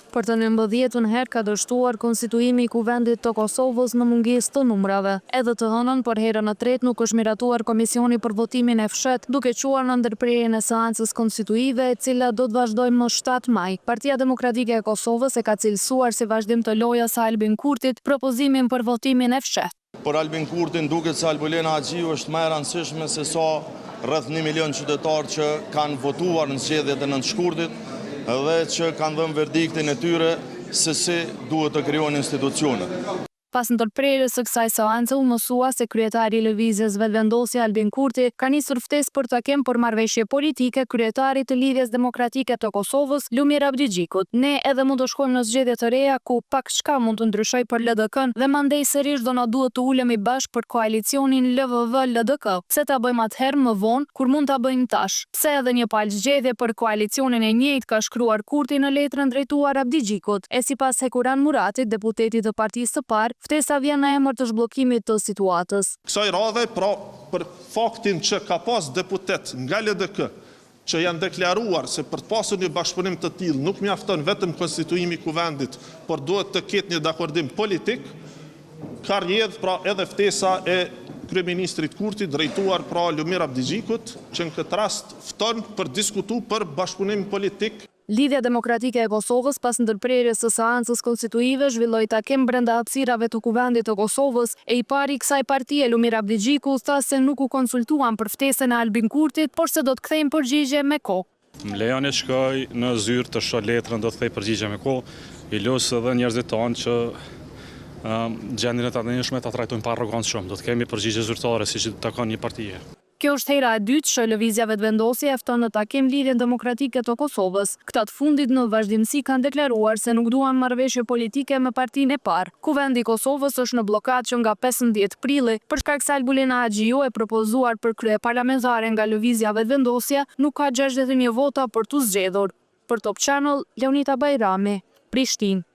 Për të 19 herë ka dështuar konstituimi i Kuvendit të Kosovës në mungesë të numrave. Edhe të hënën për herën e tretë nuk është miratuar komisioni për votimin e fshet, duke quar në ndërprerjen e seancës konstituive, e cila do të vazhdojë më 7 maj. Partia Demokratike e Kosovës e ka cilësuar si vazhdim të lojës së Albin Kurtit propozimin për votimin e fshet. Për Albin Kurtin duket se Albulena Agjiu është më e rëndësishme se sa rreth 1 milion qytetarë që kanë votuar në zgjedhjet e nëntëshkurtit dhe që kanë dhënë verdiktin e tyre se si duhet të krijohen institucionet. Pas ndërprerjes së kësaj seance u mësua se kryetari i lëvizjes Vetëvendosja Albin Kurti ka nisur ftesë për takim për marrëveshje politike kryetarit të Lidhjes Demokratike të Kosovës, Lumir Abdigjikut. Ne edhe mund të shkojmë në zgjedhje të reja ku pak çka mund të ndryshoj për LDK-n dhe mandej sërish do na duhet të ulemi bashkë për koalicionin LVV-LDK. Pse ta bëjmë atëherë më vonë kur mund ta bëjmë tash? Pse edhe një palë zgjedhje për koalicionin e njëjtë ka shkruar Kurti në letrën drejtuar Abdigjikut? E sipas Hekuran Muratit, deputetit të partisë së parë, ftesa vjen në emër të zhbllokimit të situatës. Kësaj radhe, pra, për faktin që ka pas deputet nga LDK që janë deklaruar se për të pasur një bashkëpunim të tillë nuk mjafton vetëm konstituimi i kuvendit, por duhet të ketë një dakordim politik, ka rrjedh pra edhe ftesa e kryeministrit Kurti drejtuar pra Lumir Abdigjikut, që në këtë rast fton për diskutu për bashkëpunim politik. Lidhja Demokratike e Kosovës pas ndërprerjes së seancës konstituive zhvilloi takim brenda hapësirave të Kuvendit të Kosovës e i pari kësaj partie Lumir Abdigjiku tha se nuk u konsultuan për ftesën e Albin Kurtit, por se do të kthejnë përgjigje me kohë. Më lejoni shkoj në zyrë të shoh letrën, do të kthej përgjigje me kohë. I los edhe njerëzit tanë që gjendjen e tani ta trajtojnë pa arrogancë shumë. Do të kemi përgjigje zyrtare siç takon një partie. Kjo është hera e dytë që lëvizja Vetëvendosje e fton në takim Lidhjen Demokratike të Kosovës. Këta të fundit në vazhdimsi kanë deklaruar se nuk duan marrëveshje politike me partinë e parë. Kuvendi i Kosovës është në blokadë që nga 15 prilli, për shkak se Albulena Agjiu e propozuar për kryeparlamentare nga lëvizja Vetëvendosja nuk ka 61 vota për t'u zgjedhur. Për Top Channel, Leonita Bajrami, Prishtinë.